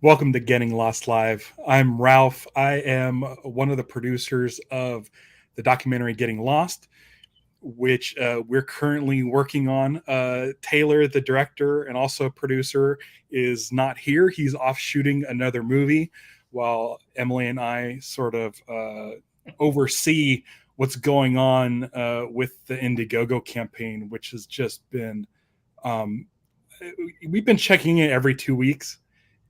Welcome to Getting Lost Live. I'm Ralph. I am one of the producers of the documentary Getting Lost, which we're currently working on. Taylor, the director and also producer, is not here. He's off shooting another movie while Emily and I sort of oversee what's going on with the Indiegogo campaign, which has just been, we've been checking it every 2 weeks.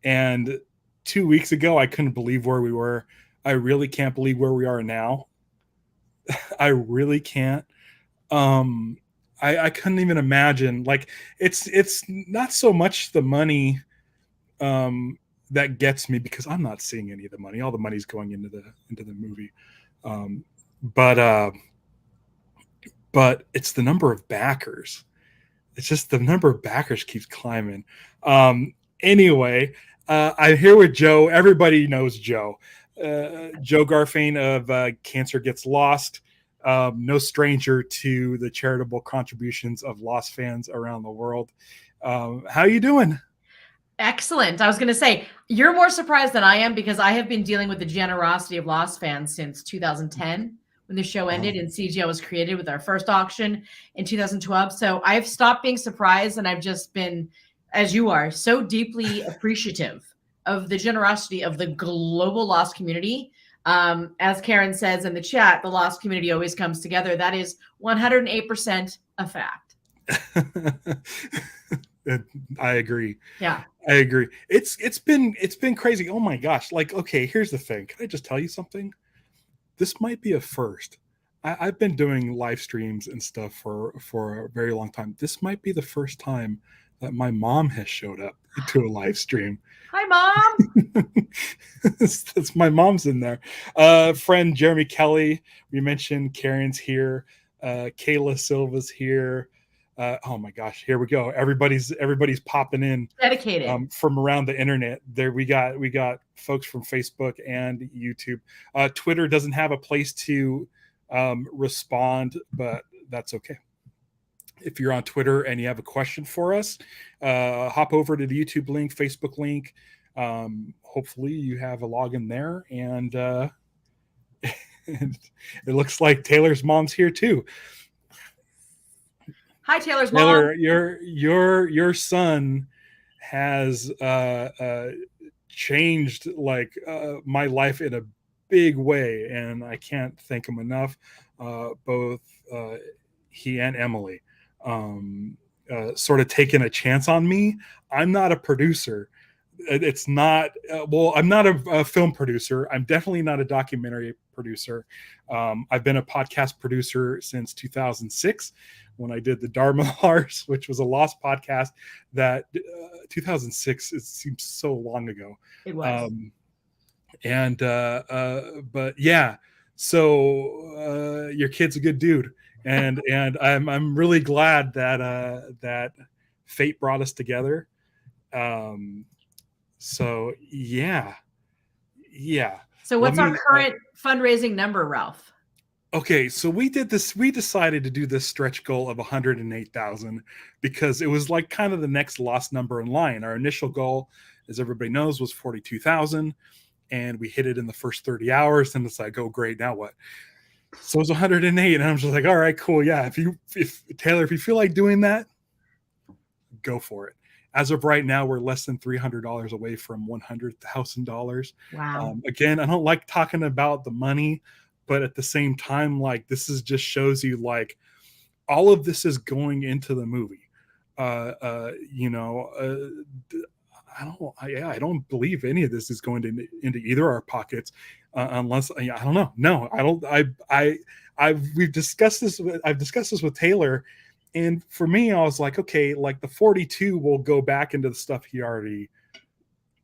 And 2 weeks ago, I couldn't believe where we were. I really can't believe where we are now. I really can't. I couldn't even imagine. Like it's not so much the money that gets me, because I'm not seeing any of the money. All the money's going into the movie. Um, but but it's the number of backers. It's just the number of backers keeps climbing. Anyway, I'm here with Joe. Everybody knows Joe. Joe Garfane of Cancer Gets Lost. No stranger to the charitable contributions of Lost fans around the world. How you doing? Excellent. I was going to say, you're more surprised than I am, because I have been dealing with the generosity of Lost fans since 2010, when the show ended and CGO was created with our first auction in 2012. So I've stopped being surprised, and I've just been, as you are, so deeply appreciative of the generosity of the global Lost community. As Karen says in the chat, the Lost community always comes together. That is 108% a fact. I agree. Yeah. I agree. It's been crazy. Oh my gosh. Like, okay, here's the thing. Can I just tell you something? This might be a first. I've been doing live streams and stuff for a very long time. This might be the first time that my mom has showed up to a live stream. Hi, Mom. That's my mom's in there. Friend Jeremy Kelly, we mentioned Karen's here. Kayla Silva's here. Oh my gosh, here we go. Everybody's popping in. Dedicated. From around the internet. There we got folks from Facebook and YouTube. Twitter doesn't have a place to respond, but that's okay. If you're on Twitter and you have a question for us, hop over to the YouTube link, Facebook link. Hopefully you have a login there, and it looks like Taylor's mom's here too. Hi, Taylor's Taylor, mom. your son has changed like my life in a big way, and I can't thank him enough. Both he and Emily sort of taking a chance on me. I'm not a producer. It's not well, I'm not a film producer. I'm definitely not a documentary producer. I've been a podcast producer since 2006, when I did the Dharmalars, which was a Lost podcast. That 2006, it seems so long ago. It was. But yeah, so your kid's a good dude, and I'm really glad that fate brought us together. So yeah. So what's our current fundraising number, Ralph? Okay, so we decided to do this stretch goal of 108,000 because it was like kind of the next lost number in line. Our initial goal, as everybody knows, was 42,000, and we hit it in the first 30 hours, and it's like, oh great, now what? So it was 108, and I'm just like, all right, cool, yeah. If Taylor, if you feel like doing that, go for it. As of right now, we're less than $300 away from $100,000. Wow. Again, I don't like talking about the money, but at the same time, like, this is just shows you, like, all of this is going into the movie. I don't believe any of this is going into either our pockets, unless I don't know. No, I don't. I've discussed this. I've discussed this with Taylor, and for me, I was like, okay, like the 42 will go back into the stuff he already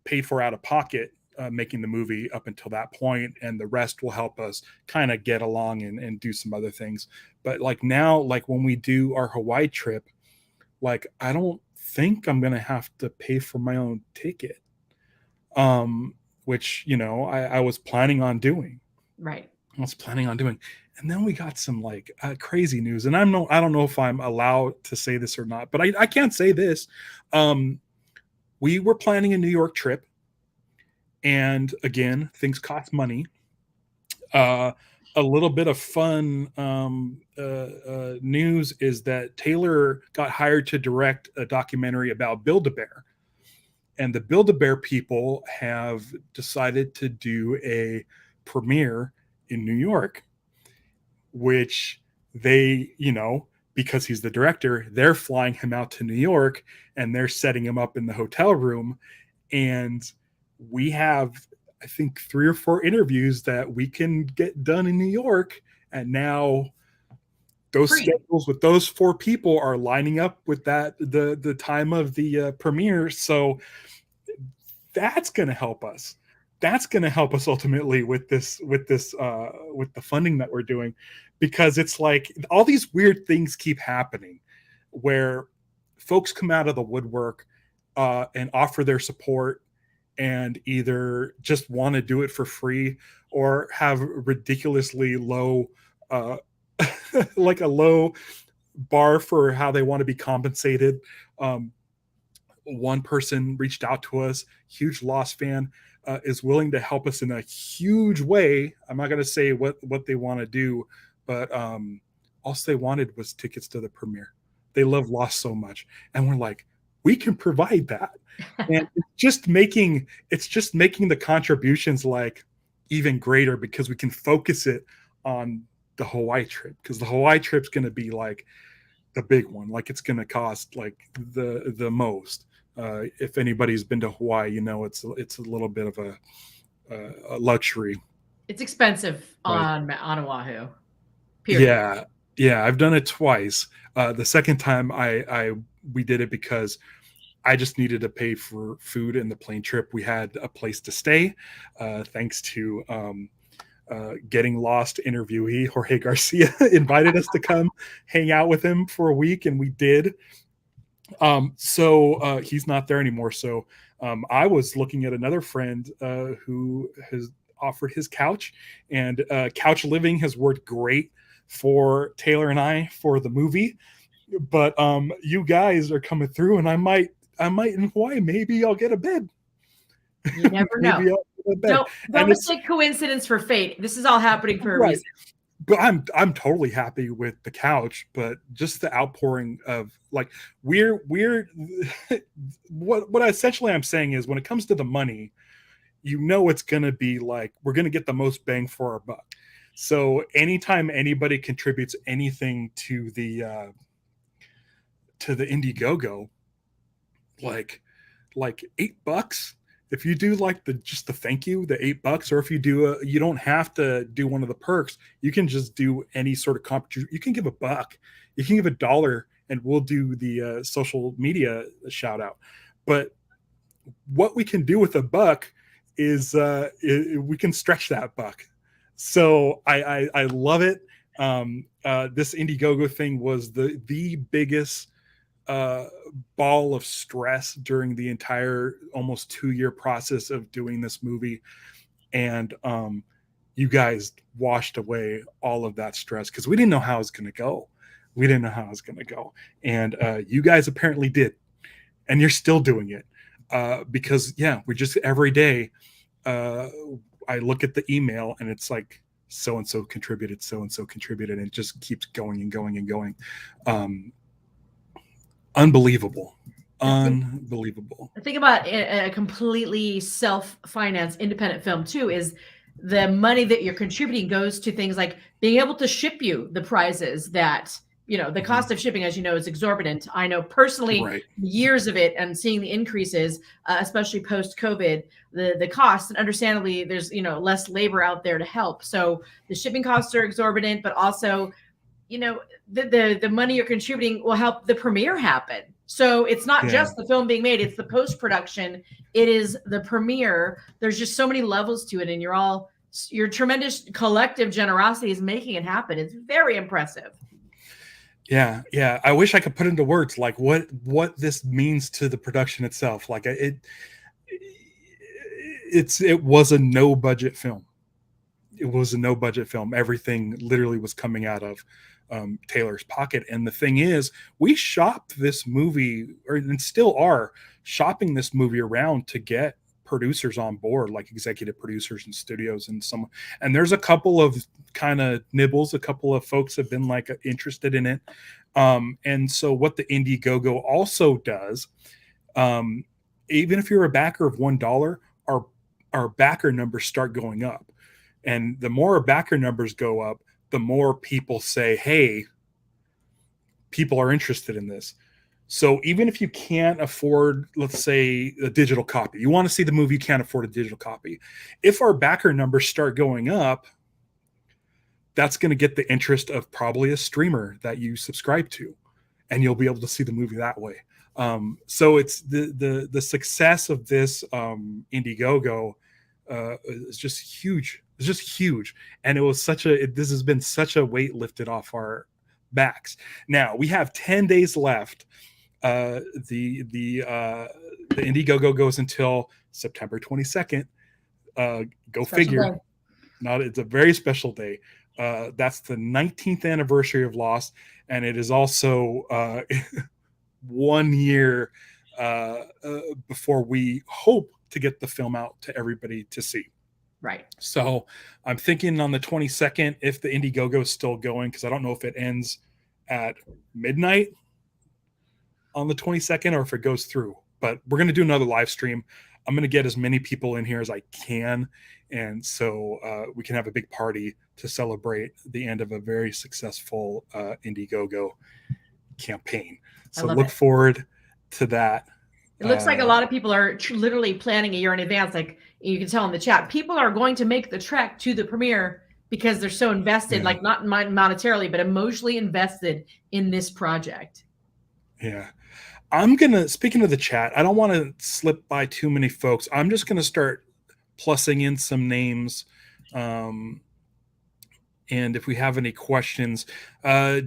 paid for out of pocket, making the movie up until that point, and the rest will help us kind of get along and do some other things. But like now, like when we do our Hawaii trip, like I don't think I'm gonna have to pay for my own ticket, which I was planning on doing. Right. And then we got some like crazy news, and I don't know if I'm allowed to say this or not, but I can't say this. We were planning a New York trip. And again, things cost money. Uh, a little bit of fun news is that Taylor got hired to direct a documentary about Build-A-Bear. And the Build-A-Bear people have decided to do a premiere in New York, which they, because he's the director, they're flying him out to New York and they're setting him up in the hotel room. And we have, I think, 3 or 4 interviews that we can get done in New York. And now those Free. schedules with those 4 people are lining up with the time of the premiere. So that's going to help us. That's going to help us ultimately with with the funding that we're doing, because it's like all these weird things keep happening where folks come out of the woodwork and offer their support and either just want to do it for free or have ridiculously low like a low bar for how they want to be compensated. One person reached out to us, huge Lost fan, is willing to help us in a huge way. I'm not going to say what they want to do, but all they wanted was tickets to the premiere. They love Lost so much, and we're like, we can provide that. And it's just making the contributions like even greater, because we can focus it on the Hawaii trip, because the Hawaii trip's going to be like the big one. Like it's going to cost like the most. If anybody's been to Hawaii, it's a little bit of a luxury. It's expensive on Oahu. Period. Yeah, I've done it twice. The second time we did it because I just needed to pay for food and the plane trip. We had a place to stay, thanks to Getting Lost interviewee Jorge Garcia invited us to come hang out with him for a week, and we did. So he's not there anymore. So I was looking at another friend who has offered his couch, and couch living has worked great for Taylor and I for the movie. But you guys are coming through, and I might in Hawaii. Maybe I'll get a bed. You never know. Don't mistake coincidence for fate. This is all happening for a reason. But I'm totally happy with the couch, but just the outpouring of like we're what essentially I'm saying is, when it comes to the money, it's gonna be like we're gonna get the most bang for our buck. So anytime anybody contributes anything to the Indiegogo, like $8, if you do like just the thank you, the $8, or if you do you don't have to do one of the perks. You can just do any sort of contribution. You can give $1, you can give $1, and we'll do the social media shout out. But what we can do with $1 is we can stretch that buck. So I love it. This Indiegogo thing was the biggest ball of stress during the entire almost 2-year process of doing this movie, and you guys washed away all of that stress, because we didn't know how it was going to go. And you guys apparently did, and you're still doing it, because we just every day I look at the email and it's like so and so contributed, and it just keeps going and going and going. Unbelievable. The thing about a completely self-financed independent film too is the money that you're contributing goes to things like being able to ship you the prizes that, the cost of shipping, as you know, is exorbitant. I know personally, years of it, and seeing the increases, especially post-COVID, the costs, and understandably there's, less labor out there to help. So the shipping costs are exorbitant, but also, the money you're contributing will help the premiere happen. So it's not just the film being made, it's the post-production, it is the premiere. There's just so many levels to it, and your tremendous collective generosity is making it happen. It's very impressive. Yeah. I wish I could put into words like what this means to the production itself. Like it was a no budget film. Everything literally was coming out of Taylor's pocket. And the thing is, we shopped this movie, and still are shopping this movie around to get producers on board, like executive producers and studios, and there's a couple of kind of nibbles. A couple of folks have been like interested in it. And so what the Indiegogo also does, even if you're a backer of $1, our backer numbers start going up. And the more our backer numbers go up, the more people say, hey, people are interested in this. So even if you can't afford, let's say, a digital copy, you want to see the movie, you can't afford a digital copy. If our backer numbers start going up, that's going to get the interest of probably a streamer that you subscribe to, and you'll be able to see the movie that way. So it's the success of this Indiegogo is just huge. It's just huge, and this has been such a weight lifted off our backs. Now we have 10 days left. The Indiegogo goes until September 22nd. Go special figure. Day. It's a very special day. That's the 19th anniversary of Lost, and it is also 1 year before we hope to get the film out to everybody to see. Right. So I'm thinking on the 22nd, if the Indiegogo is still going, because I don't know if it ends at midnight on the 22nd or if it goes through. But we're going to do another live stream. I'm going to get as many people in here as I can. And so we can have a big party to celebrate the end of a very successful Indiegogo campaign. So look forward to that. It looks like a lot of people are literally planning a year in advance. Like you can tell in the chat, people are going to make the trek to the premiere because they're so invested, like not monetarily, but emotionally invested in this project. Yeah. Speaking of the chat, I don't want to slip by too many folks. I'm just going to start plussing in some names. And if we have any questions, so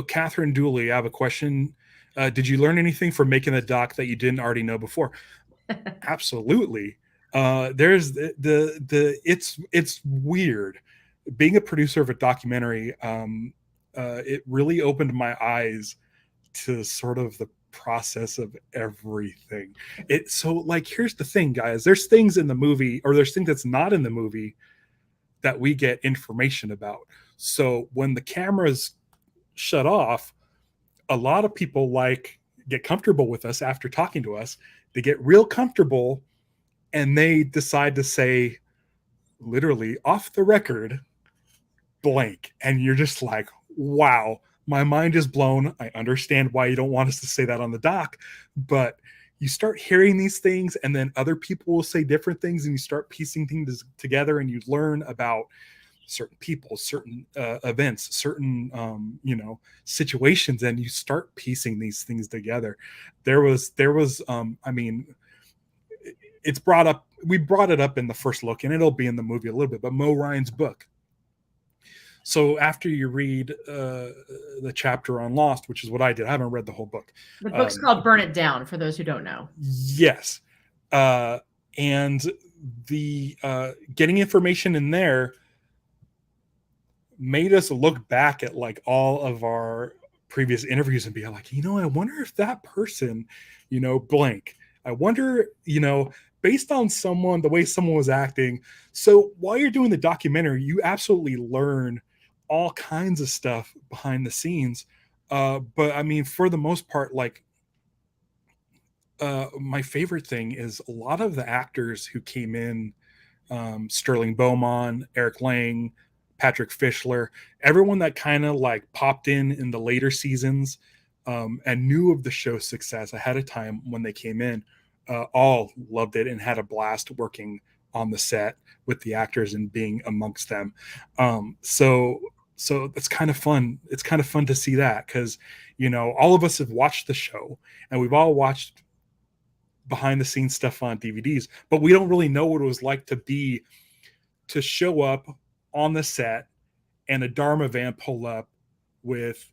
Catherine Dooley, I have a question. Did you learn anything from making the doc that you didn't already know before? Absolutely. There's it's weird being a producer of a documentary. It really opened my eyes to sort of the process of everything. So like, here's the thing, guys, there's things in the movie, or there's things that's not in the movie that we get information about. So when the cameras shut off, a lot of people get comfortable with us after talking to us. They get real comfortable and they decide to say, literally off the record, blank. And you're just like, wow, my mind is blown. I understand why you don't want us to say that on the doc, but you start hearing these things and then other people will say different things and you start piecing things together and you learn about certain people, certain events, certain situations, and you start piecing these things together. There was I mean, it's brought up, we brought it up in the first look and it'll be in the movie a little bit, but Mo Ryan's book. So after you read the chapter on Lost, which is what I did, I haven't read the whole book. The book's called Burn It Down, for those who don't know. Yes. And the getting information in there made us look back at like all of our previous interviews and be like, I wonder if that person, blank. I wonder, based on the way someone was acting. So while you're doing the documentary, you absolutely learn all kinds of stuff behind the scenes. But I mean, for the most part, like, my favorite thing is a lot of the actors who came in, Sterling Beaumont, Eric Lang, Patrick Fischler, everyone that kind of like popped in the later seasons and knew of the show's success ahead of time when they came in, all loved it and had a blast working on the set with the actors and being amongst them. So it's kind of fun. It's kind of fun to see that because, all of us have watched the show and we've all watched behind the scenes stuff on DVDs, but we don't really know what it was like to show up on the set and a Dharma van pull up with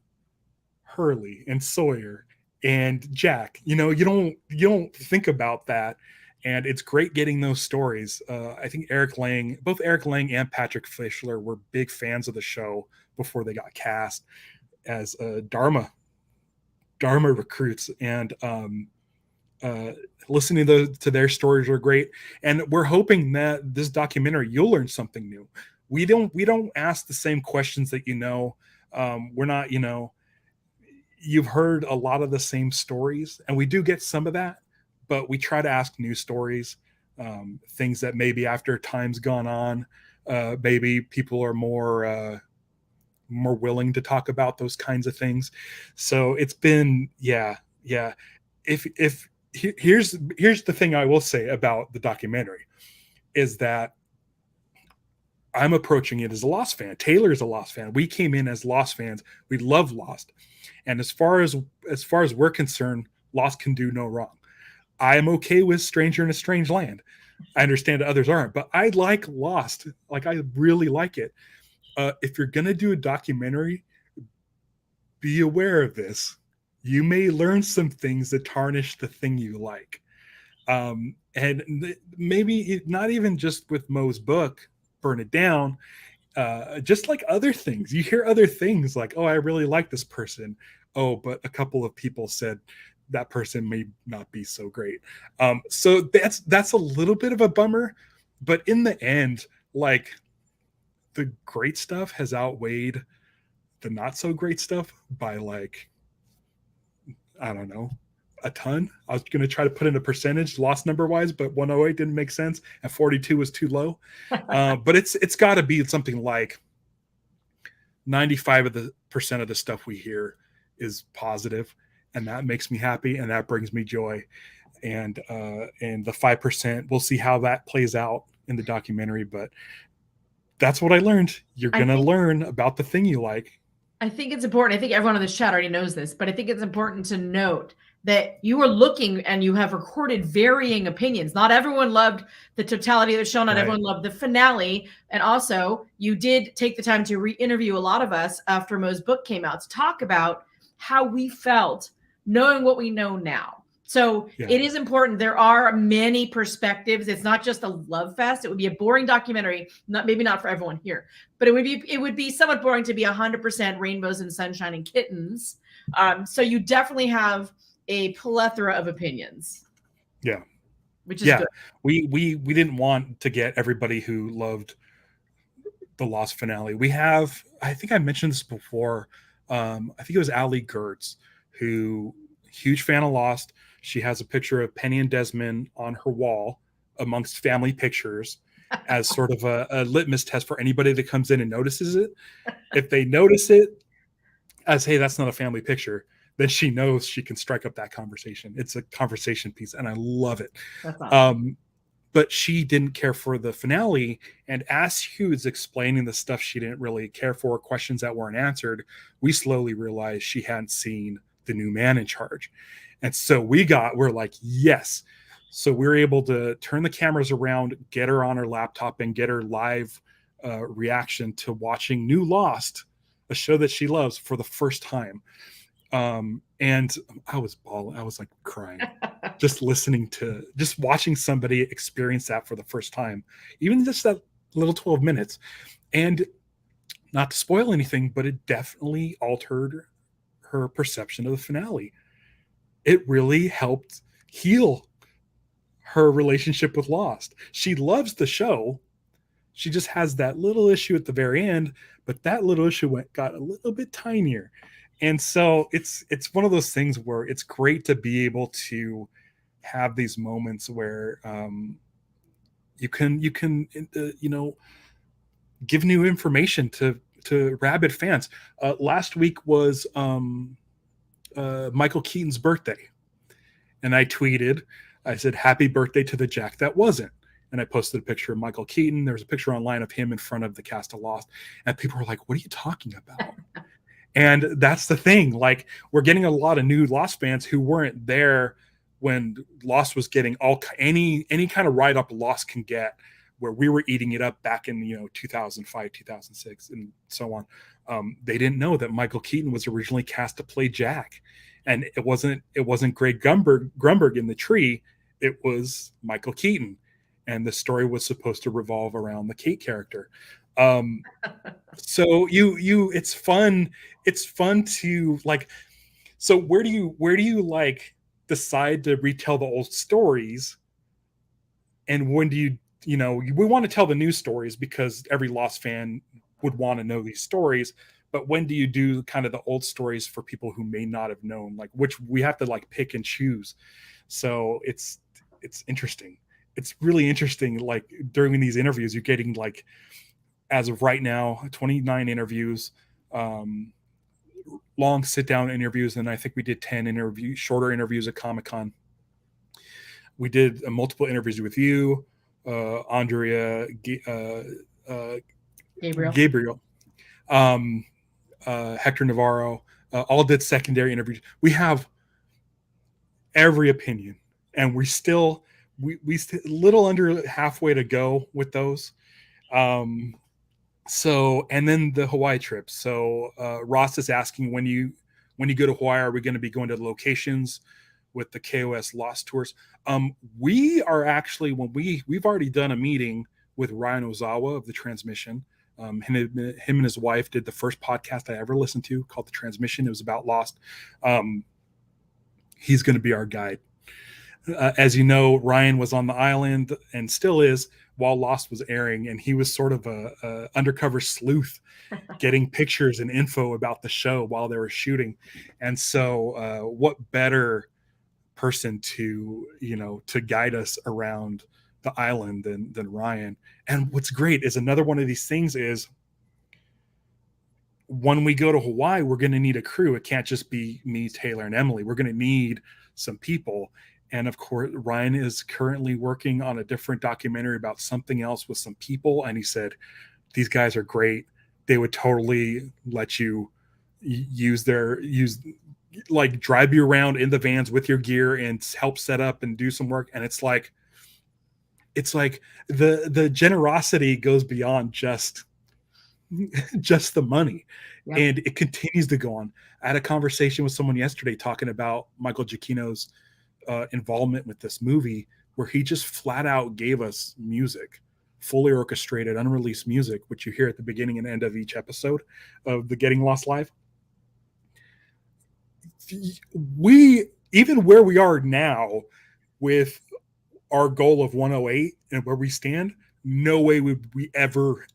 Hurley and Sawyer and Jack. You don't think about that. And it's great getting those stories. I think both Eric Lang and Patrick Fischler were big fans of the show before they got cast as Dharma recruits. And uh, listening to their stories are great, and we're hoping that this documentary you'll learn something new. We don't ask the same questions that we're not you've heard a lot of the same stories, and we do get some of that, but we try to ask new stories, things that maybe after time's gone on, maybe people are more willing to talk about those kinds of things. So it's been, yeah. If here's the thing I will say about the documentary is that I'm approaching it as a Lost fan. Taylor's a Lost fan. We came in as Lost fans. We love Lost, and as far as we're concerned, Lost can do no wrong. I am okay with Stranger in a Strange Land. I understand others aren't, but I like Lost. Like, I really like it. If you're gonna do a documentary, be aware of this. You may learn some things that tarnish the thing you like. And maybe not even just with Moe's book, Burn It Down, just like other things. You hear other things like, oh, I really like this person. Oh, but a couple of people said that person may not be so great. So that's a little bit of a bummer. But in the end, like, the great stuff has outweighed the not so great stuff by, like, I don't know, a ton. I was going to try to put in a percentage loss number wise, but 108 didn't make sense, and 42 was too low. But it's got to be something like 95% of the stuff we hear is positive, and that makes me happy, and that brings me joy. And the 5%, we'll see how that plays out in the documentary, but that's what I learned. You're going to learn about the thing you like. I think it's important. I think everyone in this chat already knows this, but I think it's important to note that you are looking and you have recorded varying opinions. Not everyone loved the totality of the show. Not everyone loved the finale. And also, you did take the time to re-interview a lot of us after Moe's book came out to talk about how we felt knowing what we know now. So it is important. There are many perspectives. It's not just a love fest. It would be a boring documentary, maybe not for everyone here, but it would be somewhat boring to be 100% rainbows and sunshine and kittens. So you definitely have a plethora of opinions. Yeah, which is good. We didn't want to get everybody who loved the Lost finale. We have, I think I mentioned this before. I think it was Ali Gertz, who, huge fan of Lost. She has a picture of Penny and Desmond on her wall amongst family pictures as sort of a litmus test for anybody that comes in and notices it. If they notice it as, hey, that's not a family picture, then she knows she can strike up that conversation. It's a conversation piece, and I love it. That's awesome. But she didn't care for the finale, and as she was explaining the stuff she didn't really care for, questions that weren't answered, we slowly realized she hadn't seen the new man in charge. And so we're like, yes. So we were able to turn the cameras around, get her on her laptop, and get her live reaction to watching New Lost, a show that she loves, for the first time. And I was bawling. I was like crying, just watching somebody experience that for the first time, even just that little 12 minutes. And not to spoil anything, but it definitely altered her perception of the finale. It really helped heal her relationship with Lost. She loves the show. She just has that little issue at the very end, but that little issue got a little bit tinier. And so it's one of those things where it's great to be able to have these moments where you can give new information to rabid fans. Last week was Michael Keaton's birthday, and I said, happy birthday to the Jack that wasn't. And I posted a picture of Michael Keaton. There's a picture online of him in front of the cast of Lost, and people were like, what are you talking about? And that's the thing. Like, we're getting a lot of new Lost fans who weren't there when Lost was getting any kind of write-up Lost can get, where we were eating it up back in 2005, 2006, and so on. They didn't know that Michael Keaton was originally cast to play Jack, and it wasn't Greg Grunberg in the tree. It was Michael Keaton, and the story was supposed to revolve around the Kate character. So it's fun to, like, so where do you like decide to retell the old stories, and when do you, we want to tell the new stories because every Lost fan would want to know these stories, but when do you do kind of the old stories for people who may not have known, like, which we have to like pick and choose. So it's interesting. It's really interesting. Like during these interviews, you're getting like, as of right now, 29 interviews, long sit down interviews. And I think we did 10 shorter interviews at Comic-Con. We did multiple interviews with you, Andrea, Gabriel, Hector Navarro, all did secondary interviews. We have every opinion, and we still little under halfway to go with those. So, and then the Hawaii trip. So Ross is asking, when you go to Hawaii, are we going to be going to the locations with the KOS Lost tours? We are actually, we've already done a meeting with Ryan Ozawa of The Transmission. Him and his wife did the first podcast I ever listened to called The Transmission. It was about Lost. He's going to be our guide. As you know, Ryan was on the island and still is while Lost was airing, and he was sort of a undercover sleuth, getting pictures and info about the show while they were shooting. And so, what better person to guide us around the island than Ryan? And what's great is another one of these things is, when we go to Hawaii, we're going to need a crew. It can't just be me, Taylor, and Emily. We're going to need some people. And of course, Ryan is currently working on a different documentary about something else with some people. And he said, these guys are great. They would totally let you like drive you around in the vans with your gear and help set up and do some work. And it's like the generosity goes beyond just the money. Yep. And it continues to go on. I had a conversation with someone yesterday talking about Michael Giacchino's involvement with this movie, where he just flat out gave us music, fully orchestrated, unreleased music, which you hear at the beginning and end of each episode of the Getting Lost Live. We, even where we are now with our goal of 108 and where we stand, no way would we ever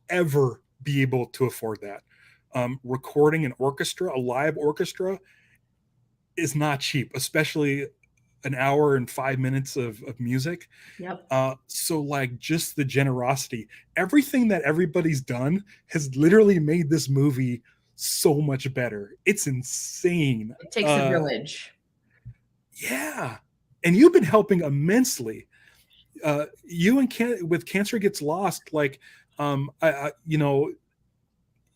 be able to afford that. Recording an orchestra, a live orchestra, is not cheap, especially an hour and 5 minutes of music. Yep. So like, just the generosity, everything that everybody's done has literally made this movie so much better. It's insane. It takes a village. Yeah. And you've been helping immensely. You and with Cancer Gets Lost, like,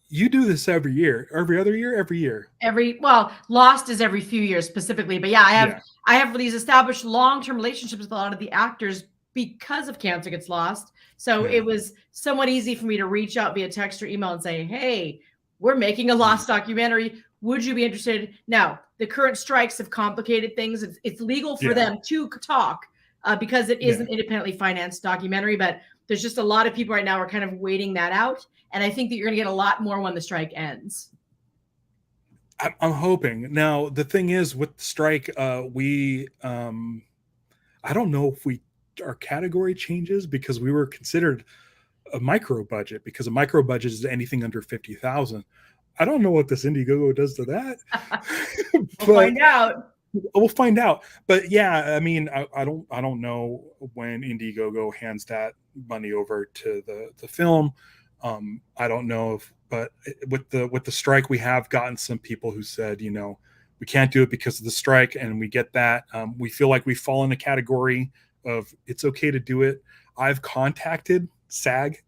you do this every year, every other year, every year. Lost is every few years specifically, but I have these established long-term relationships with a lot of the actors because of Cancer Gets Lost. So it was somewhat easy for me to reach out via text or email and say, hey, we're making a Lost documentary. Would you be interested? Now, the current strikes have complicated things. It's legal for them to talk because it is an independently financed documentary, but there's just a lot of people right now are kind of waiting that out. And I think that you're going to get a lot more when the strike ends. I'm hoping. Now, the thing is, with the strike, I don't know if our category changes, because we were considered a micro budget, because a micro budget is anything under 50,000. I don't know what this Indiegogo does to that. Find out. We'll find out. But yeah, I mean, I don't know when Indiegogo hands that money over to the film. I don't know but with the strike, we have gotten some people who said, we can't do it because of the strike, and we get that. We feel like we fall in the category of it's okay to do it. I've contacted SAG.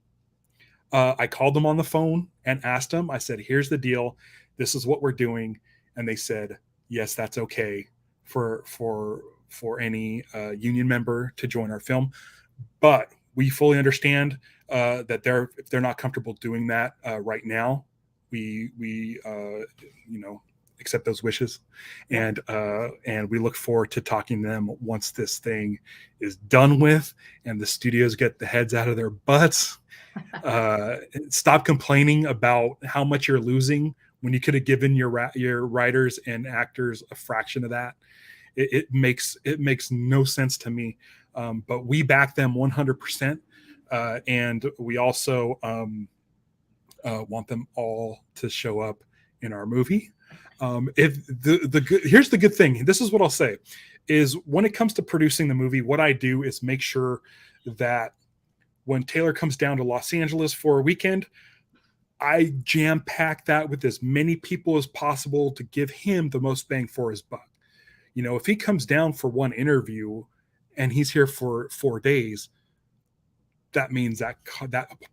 I called them on the phone and asked them. I said, here's the deal. This is what we're doing. And they said, yes, that's okay for any union member to join our film. But we fully understand that if they're not comfortable doing that right now, we accept those wishes, and we look forward to talking to them once this thing is done with and the studios get the heads out of their butts. Stop complaining about how much you're losing when you could have given your writers and actors a fraction of that, It makes no sense to me. But we back them 100%, and we also want them all to show up in our movie. If the good, here's the good thing. This is what I'll say: is when it comes to producing the movie, what I do is make sure that when Taylor comes down to Los Angeles for a weekend, I jam pack that with as many people as possible to give him the most bang for his buck. You know, if he comes down for one interview and he's here for 4 days, that means that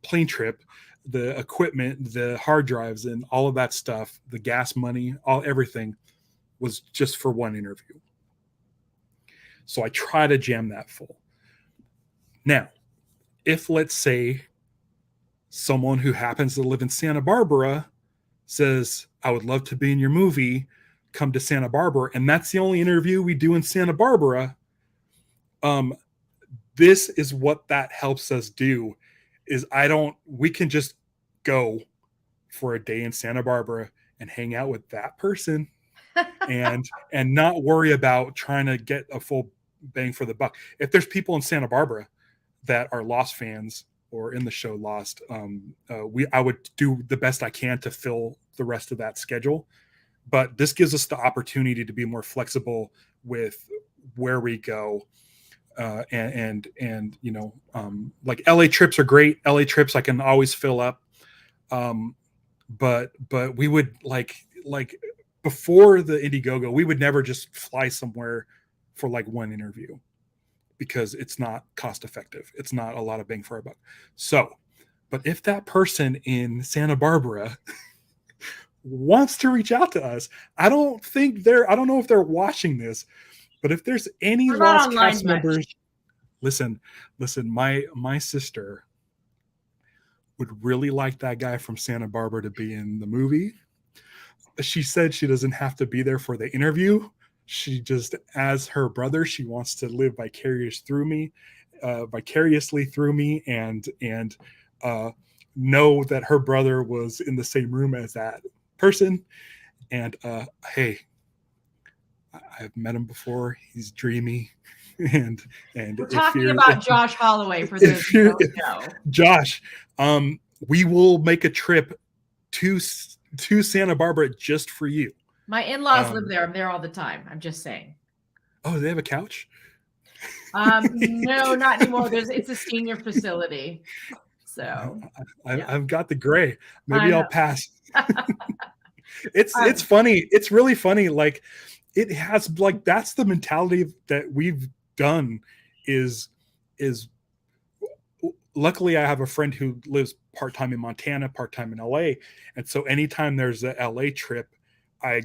plane trip, the equipment, the hard drives, and all of that stuff, the gas money, everything was just for one interview. So I try to jam that full. Now, if let's say someone who happens to live in Santa Barbara says, I would love to be in your movie, come to Santa Barbara, and that's the only interview we do in Santa Barbara, this is what that helps us do, is we can just go for a day in Santa Barbara and hang out with that person and not worry about trying to get a full bang for the buck. If there's people in Santa Barbara that are Lost fans or in the show Lost, I would do the best I can to fill the rest of that schedule. But this gives us the opportunity to be more flexible with where we go. And you know, like LA trips are great. LA trips I can always fill up. But we would like before the Indiegogo, we would never just fly somewhere for like one interview because it's not cost effective. It's not a lot of bang for our buck. So, but if that person in Santa Barbara wants to reach out to us, I don't know if they're watching this, but if there's any Lost cast members, listen, my sister would really like that guy from Santa Barbara to be in the movie. She said she doesn't have to be there for the interview. She just, as her brother, she wants to live vicariously through me, and know that her brother was in the same room as that person. And hey, I've met him before. He's dreamy. And we're talking about Josh Holloway for those who don't know. Josh, we will make a trip to Santa Barbara just for you. My in-laws live there. I'm there all the time. I'm just saying. Oh, they have a couch? No, not anymore. It's a senior facility. So I've got the gray. Maybe I'll pass. It's funny. It's really funny. Like it has like that's the mentality that we've done is luckily I have a friend who lives part-time in Montana, part-time in LA. And so anytime there's a LA trip, I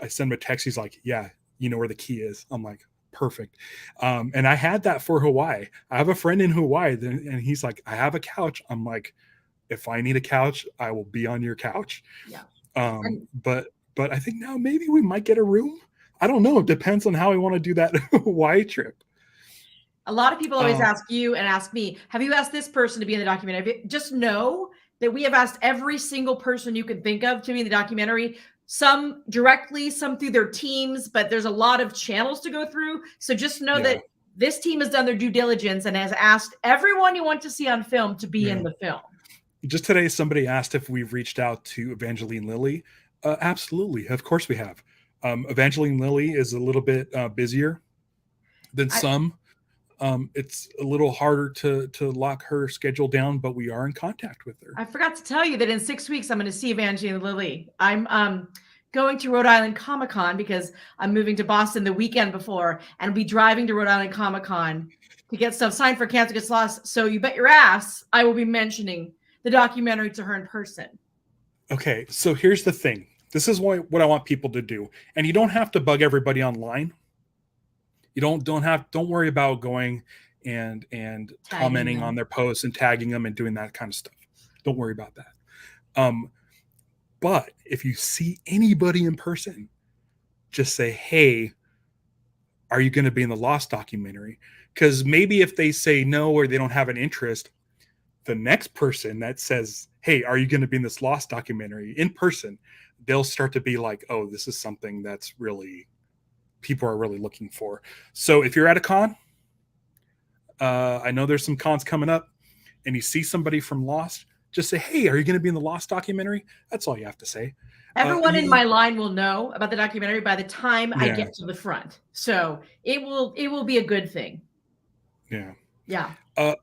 send him a text. He's like, yeah, you know where the key is. I'm like, perfect. And I had that for Hawaii. I have a friend in Hawaii and he's like, I have a couch. I'm like, if I need a couch, I will be on your couch. Yeah. But I think now maybe we might get a room. I don't know. It depends on how we want to do that Hawaii trip. A lot of people always ask you and ask me, have you asked this person to be in the documentary? Just know that we have asked every single person you can think of to be in the documentary, some directly, some through their teams, but there's a lot of channels to go through. So just know that this team has done their due diligence and has asked everyone you want to see on film to be in the film. Just today, somebody asked if we've reached out to Evangeline Lilly. Absolutely. Of course we have. Evangeline Lilly is a little bit busier than some. It's a little harder to lock her schedule down, but we are in contact with her. I forgot to tell you that in 6 weeks, I'm going to see Evangeline Lilly. I'm going to Rhode Island Comic-Con because I'm moving to Boston the weekend before and be driving to Rhode Island Comic-Con to get stuff signed for Cancer Gets Lost. So you bet your ass I will be mentioning the documentary to her in person. Okay, so here's the thing. This is what I want people to do. And you don't have to bug everybody online. You don't worry about going and commenting on their posts and tagging them and doing that kind of stuff. Don't worry about that. But if you see anybody in person, just say, hey, are you going to be in the Lost documentary? Because maybe if they say no or they don't have an interest, the next person that says, hey, are you going to be in this Lost documentary in person? They'll start to be like, oh, this is something that's really people are really looking for. So if you're at a con, I know there's some cons coming up, and you see somebody from Lost, just say, "Hey, are you going to be in the Lost documentary?" That's all you have to say. Everyone in my line will know about the documentary by the time I Yeah. get to the front. So it will be a good thing. Yeah. Yeah.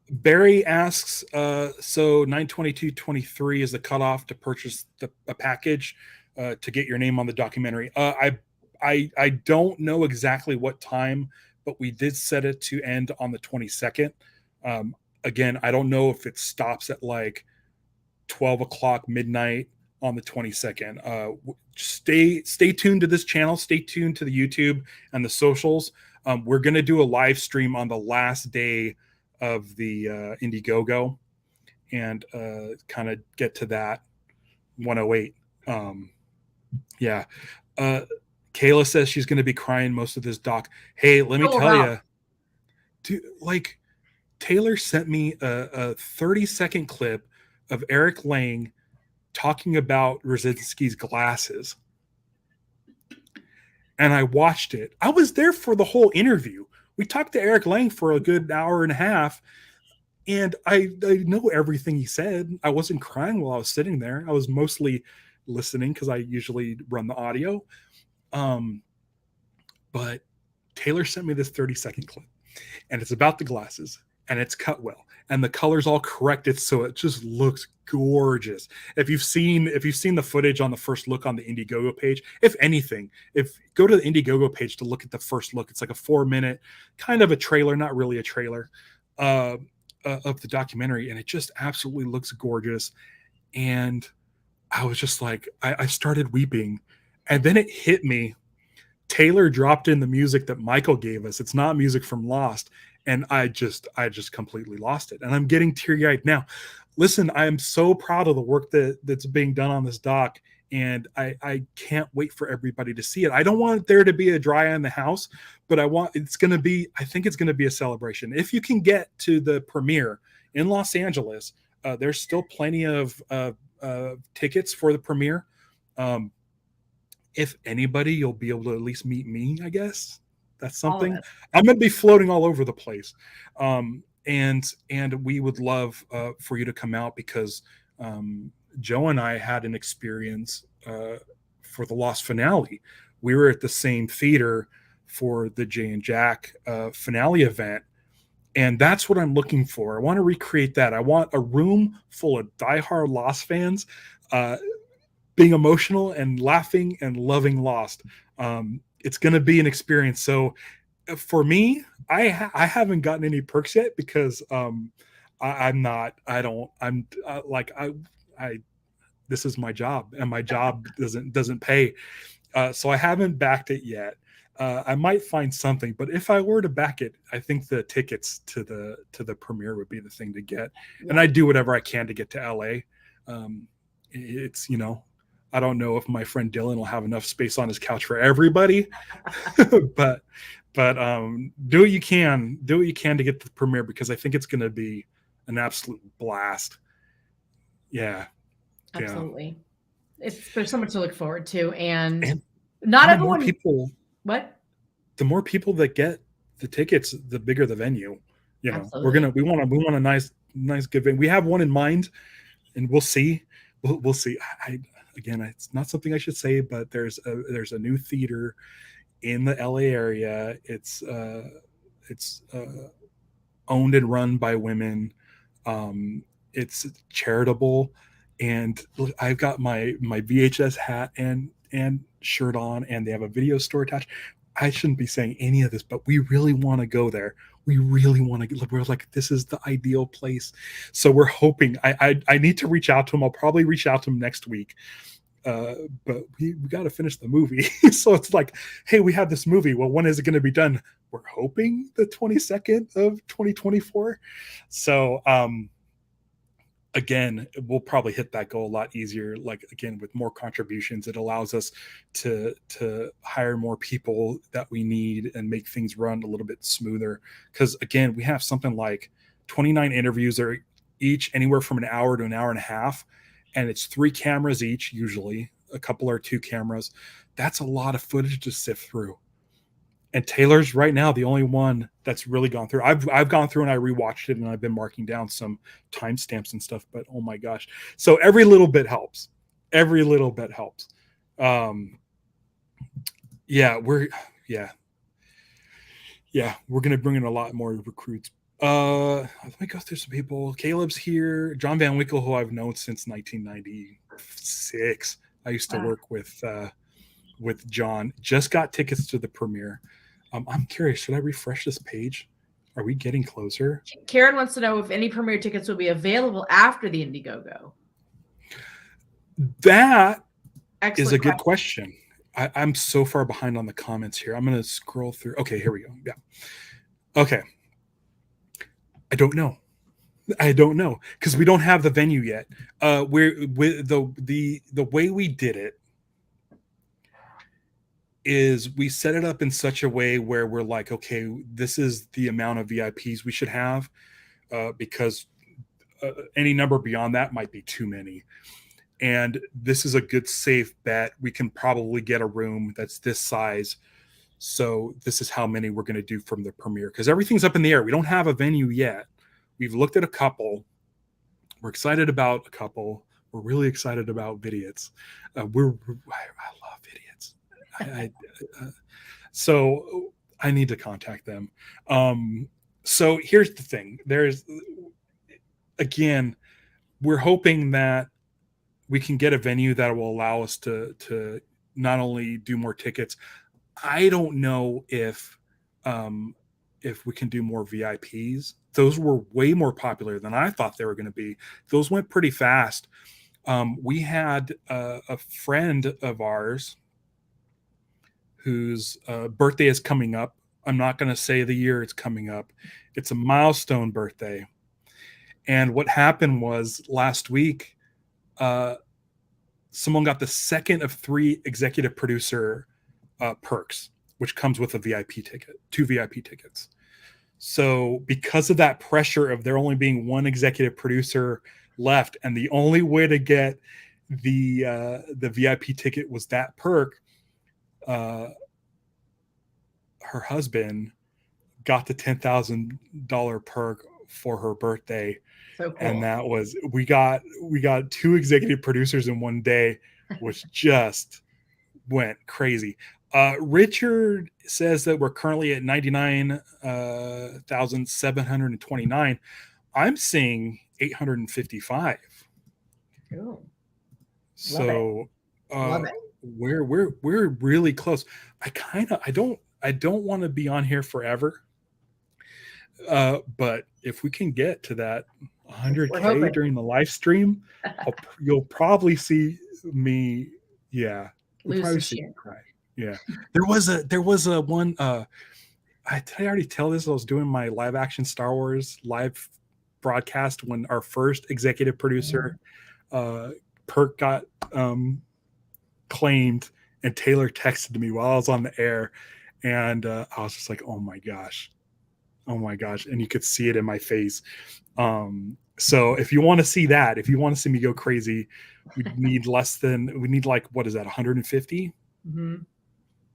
Barry asks, so 9/22/23 is the cutoff to purchase a package to get your name on the documentary. I don't know exactly what time, but we did set it to end on the 22nd. Again, I don't know if it stops at like 12 o'clock midnight on the 22nd. Stay tuned to this channel. Stay tuned to the YouTube and the socials. We're going to do a live stream on the last day of the Indiegogo and kind of get to that 108. Yeah. Kayla says she's going to be crying most of this doc. Hey, let me tell you, dude, like Taylor sent me a 30-second clip of Eric Lang talking about Rositsky's glasses. And I watched it. I was there for the whole interview. We talked to Eric Lang for a good hour and a half, and I know everything he said. I wasn't crying while I was sitting there. I was mostly listening because I usually run the audio. But Taylor sent me this 30-second clip, and it's about the glasses, and it's cut well, and the color's all corrected, so it just looks gorgeous. If you've seen the footage on the first look on the Indiegogo page, if anything, go to the Indiegogo page to look at the first look. It's like a 4-minute kind of a trailer, not really a trailer, of the documentary, and it just absolutely looks gorgeous. And I was just like, I started weeping, and then it hit me. Taylor dropped in the music that Michael gave us. It's not music from Lost. And I just completely lost it. And I'm getting teary-eyed now. Listen, I am so proud of the work that's being done on this doc. And I can't wait for everybody to see it. I don't want there to be a dry eye in the house, but I think it's going to be a celebration. If you can get to the premiere in Los Angeles, there's still plenty of tickets for the premiere. If anybody, you'll be able to at least meet me, I guess. That's something. I'm going to be floating all over the place. And we would love for you to come out because Joe and I had an experience for the Lost finale. We were at the same theater for the Jay and Jack finale event. And that's what I'm looking for. I want to recreate that. I want a room full of diehard Lost fans being emotional and laughing and loving Lost. It's going to be an experience. So for me, I haven't gotten any perks yet because this is my job and my job doesn't pay. So I haven't backed it yet. I might find something, but if I were to back it, I think the tickets to the premiere would be the thing to get. Yeah. And I do whatever I can to get to LA. It's, I don't know if my friend Dylan will have enough space on his couch for everybody, but do what you can to get to the premiere because I think it's going to be an absolute blast. Yeah. Absolutely. There's so much to look forward to. And not everyone. What? The more people that get the tickets, the bigger the venue. Absolutely. we want a nice good venue. We have one in mind, and we'll see. We'll see. Again, it's not something I should say, but there's a new theater in the LA area. It's owned and run by women. It's charitable, and I've got my VHS hat and shirt on, and they have a video store attached. I shouldn't be saying any of this, but we really want to go there. We really want to. We're like, this is the ideal place. So we're hoping. I need to reach out to him. I'll probably reach out to him next week. But we got to finish the movie. So it's like, hey, we have this movie. Well, when is it going to be done? We're hoping the 22nd of 2024. So again, we'll probably hit that goal a lot easier. Like, again, with more contributions, it allows us to hire more people that we need and make things run a little bit smoother. Because again, we have something like 29 interviews that are each anywhere from an hour to an hour and a half. And it's 3 cameras each, usually a couple or 2 cameras. That's a lot of footage to sift through. And Taylor's right now the only one that's really gone through. I've gone through and I rewatched it and I've been marking down some timestamps and stuff. But oh my gosh! So every little bit helps. Every little bit helps. Yeah, we're gonna bring in a lot more recruits. Let me go through some people. Caleb's here. John Van Winkle, who I've known since 1996. I used to work with John. Just got tickets to the premiere. I'm curious, should I refresh this page? Are we getting closer? Karen wants to know if any premiere tickets will be available after the Indiegogo. That Excellent is a good question. I'm so far behind on the comments here. I'm going to scroll through. Okay, here we go. Yeah. Okay. I don't know because we don't have the venue yet. We're with the way we did it is we set it up in such a way where we're like, okay, this is the amount of VIPs we should have, because any number beyond that might be too many. And this is a good safe bet. We can probably get a room that's this size. So this is how many we're going to do from the premiere, because everything's up in the air. We don't have a venue yet. We've looked at a couple. We're excited about a couple. We're really excited about Vidiots. I love Vidiots. So I need to contact them. So here's the thing. Again, we're hoping that we can get a venue that will allow us to not only do more tickets. I don't know if we can do more VIPs. Those were way more popular than I thought they were going to be. Those went pretty fast. We had a friend of ours whose birthday is coming up. I'm not going to say the year it's coming up. It's a milestone birthday. And what happened was last week, someone got the second of 3 executive producer perks, which comes with a VIP ticket, 2 VIP tickets. So because of that pressure of there only being 1 executive producer left, and the only way to get the VIP ticket was that perk, her husband got the $10,000 perk for her birthday. So cool. And that was we got 2 executive producers in one day, which just went crazy. Richard says that we're currently at 99,729. I'm seeing 855. Cool. So we're really close. I don't want to be on here forever. But if we can get to that 100K during the live stream, you'll probably see me. Yeah. You'll probably see me cry. Yeah. There was a one, did I already tell this? I was doing my live action Star Wars live broadcast when our first executive producer, perk got claimed, and Taylor texted me while I was on the air, and I was just like, oh my gosh, and you could see it in my face. So if you want to see that, if you want to see me go crazy, we need like, what is that, 150?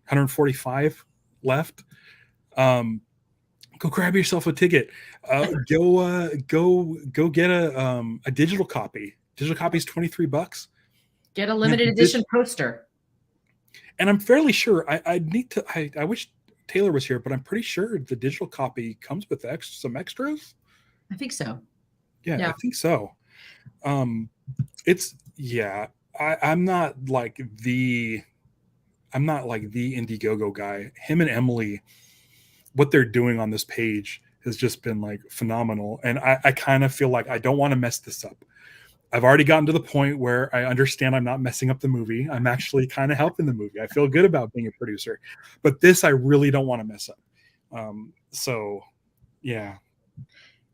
145 left. Go grab yourself a ticket. Go get a digital copy. Digital copy is $23. Get a limited edition poster. And I'm fairly sure I wish Taylor was here, but I'm pretty sure the digital copy comes with some extras. I think so. Yeah, I think so. I'm not like the Indiegogo guy. Him and Emily, what they're doing on this page has just been like phenomenal. And I kind of feel like I don't want to mess this up. I've already gotten to the point where I understand I'm not messing up the movie. I'm actually kind of helping the movie. I feel good about being a producer, but this I really don't want to mess up. So yeah.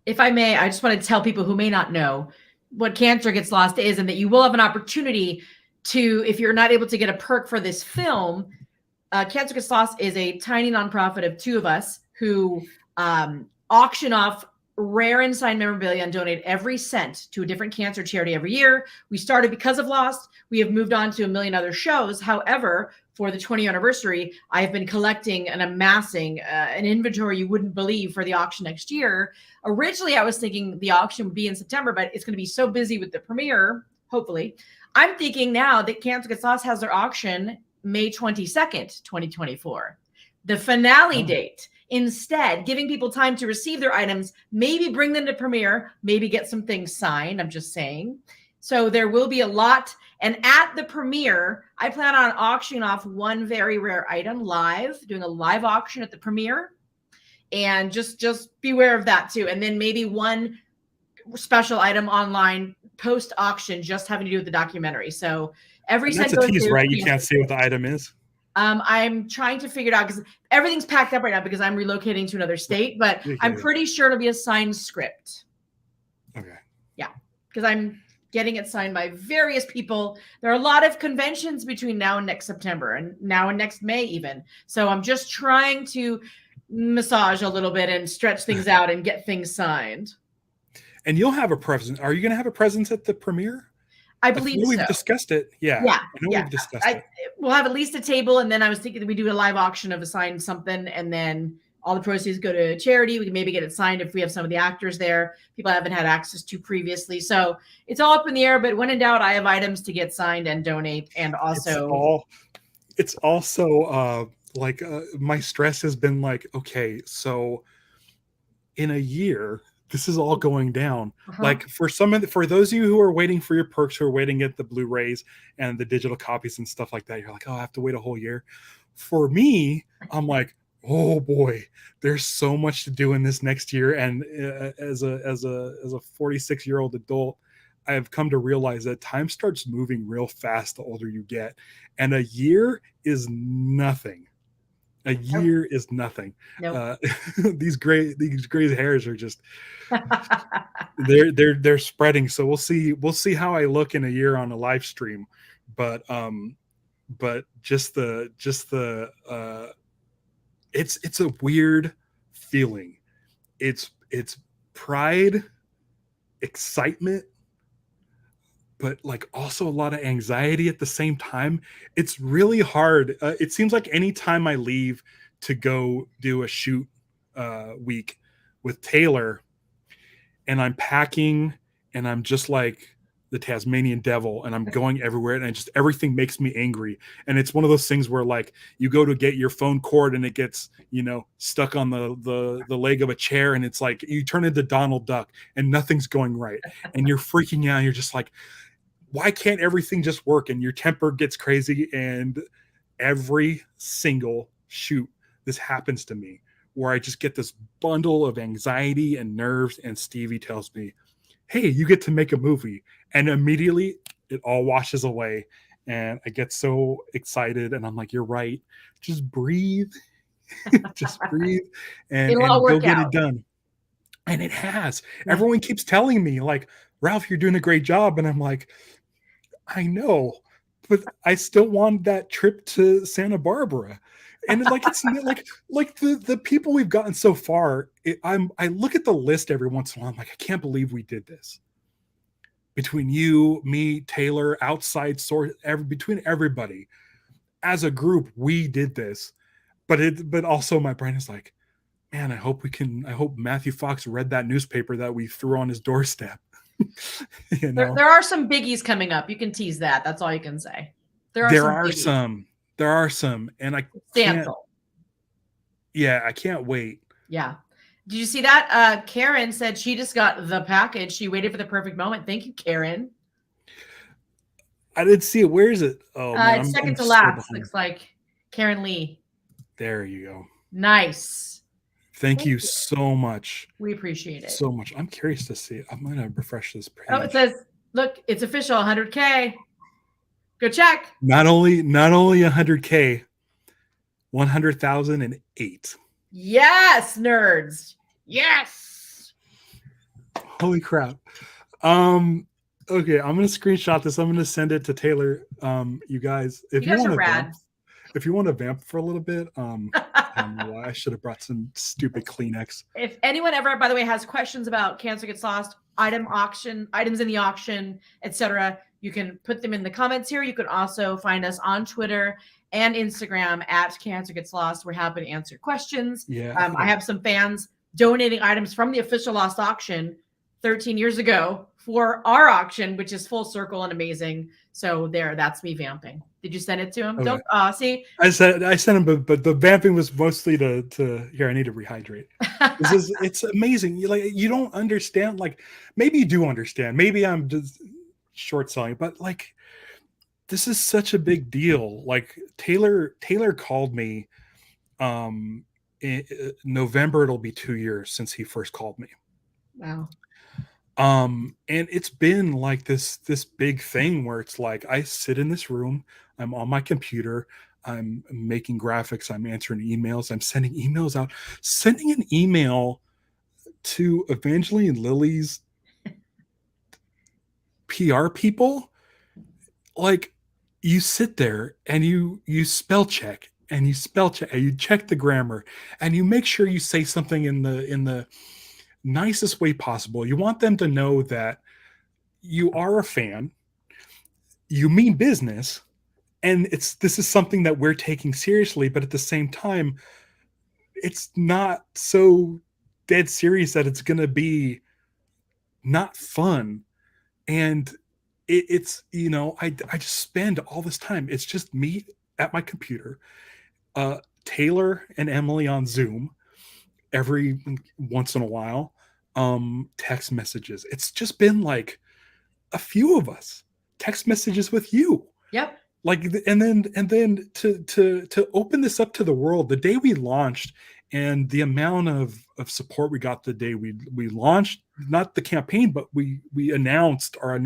If I may, I just want to tell people who may not know what Cancer Gets Lost is, and that you will have an opportunity to, if you're not able to get a perk for this film, Cancer Gets Lost is a tiny nonprofit of 2 of us who auction off rare and signed memorabilia and donate every cent to a different cancer charity every year. We started because of Lost. We have moved on to a million other shows. However, for the 20th anniversary, I have been collecting and amassing an inventory you wouldn't believe for the auction next year. Originally, I was thinking the auction would be in September, but it's going to be so busy with the premiere, hopefully. I'm thinking now that Cancer Gets Lost has their auction May 22nd, 2024. The finale date. Instead, giving people time to receive their items, maybe bring them to premiere, maybe get some things signed. I'm just saying. So there will be a lot. And at the premiere, I plan on auctioning off one very rare item live, doing a live auction at the premiere. And just beware of that too. And then maybe one special item online post auction, just having to do with the documentary. So every cent goes tease, right? You can't see what the item is. I'm trying to figure it out because everything's packed up right now because I'm relocating to another state, but I'm pretty sure it'll be a signed script. Okay. Yeah, because I'm getting it signed by various people. There are a lot of conventions between now and next September and now and next May even. So I'm just trying to massage a little bit and stretch things out and get things signed. And you'll have a presence. Are you going to have a presence at the premiere? I believe so. We've discussed it. Yeah. Yeah. We've discussed it. We'll have at least a table. And then I was thinking that we do a live auction of a signed something. And then all the proceeds go to charity. We can maybe get it signed if we have some of the actors there, people I haven't had access to previously. So it's all up in the air. But when in doubt, I have items to get signed and donate. And also. It's also like my stress has been like, okay, so in a year, this is all going down. Like for those of you who are waiting for your perks, who are waiting at the Blu-rays and the digital copies and stuff like that, you're like, oh, I have to wait a whole year. For me, I'm like, oh boy, there's so much to do in this next year. And as a 46-year-old adult, I have come to realize that time starts moving real fast the older you get, and a year is nothing. A year is nothing. Nope. These gray hairs are just they're spreading. So we'll see how I look in a year on a live stream. But just the it's a weird feeling. It's pride, excitement, but like also a lot of anxiety at the same time. It's really hard. It seems like any time I leave to go do a shoot week with Taylor and I'm packing and I'm just like the Tasmanian devil and I'm going everywhere and everything makes me angry. And it's one of those things where like you go to get your phone cord and it gets, stuck on the leg of a chair and it's like you turn into Donald Duck and nothing's going right. And you're freaking out. You're just like, why can't everything just work? And your temper gets crazy. And every single shoot, this happens to me where I just get this bundle of anxiety and nerves. And Stevie tells me, hey, you get to make a movie. And immediately it all washes away. And I get so excited. And I'm like, you're right. Just breathe. Just breathe and go get it done. And it has. Yeah. Everyone keeps telling me like, Ralph, you're doing a great job. And I'm like, I know, but I still want that trip to Santa Barbara. And like, it's like the people we've gotten so far. I look at the list every once in a while. I'm like, I can't believe we did this. Between you, me, Taylor, outside source, between everybody as a group, we did this. But also my brain is like, man, I hope Matthew Fox read that newspaper that we threw on his doorstep. There are some biggies coming up. You can tease that. That's all you can say. There are some. And I can't. Yeah, I can't wait. Yeah. Did you see that? Karen said she just got the package. She waited for the perfect moment. Thank you, Karen. I didn't see it. Where is it? Oh, man, it's second to last. Looks like Karen Lee. There you go. Nice. Thank you so much. We appreciate it so much. I'm curious to see it. I'm going to refresh this page. Oh, it says, look, it's official, 100K. Go check. Not only 100K, 100,008. Yes, nerds. Yes. Holy crap. Okay, I'm going to screenshot this. I'm going to send it to Taylor. You guys, if you want to vamp for a little bit, I don't know why. I should have brought some stupid Kleenex. If anyone ever, by the way, has questions about Cancer Gets Lost, items in the auction, etc., you can put them in the comments here. You can also find us on Twitter and Instagram at Cancer Gets Lost. We're happy to answer questions. Yeah. I have some fans donating items from the official Lost auction 13 years ago for our auction, which is full circle and amazing. So that's me vamping. Did you send it to him? Okay. Don't see. I sent him, but the vamping was mostly to here. I need to rehydrate. It's amazing. You don't understand. Like, maybe you do understand. Maybe I'm just short selling, but like, this is such a big deal. Like, Taylor called me in November. It'll be 2 years since he first called me. Wow. And it's been like this big thing where it's like, I sit in this room, I'm on my computer, I'm making graphics, I'm answering emails, I'm sending emails out. Sending an email to Evangeline Lilly's PR people, like, you sit there and you spell check and you check the grammar and you make sure you say something in the nicest way possible. You want them to know that you are a fan, you mean business, and this is something that we're taking seriously, but at the same time, it's not so dead serious that it's going to be not fun. And it's I just spend all this time. It's just me at my computer, Taylor and Emily on Zoom every once in a while, text messages. It's just been like a few of us text messages with you. Yep. Like, and then to open this up to the world, the day we launched and the amount of support we got the day we launched, not the campaign, but we announced our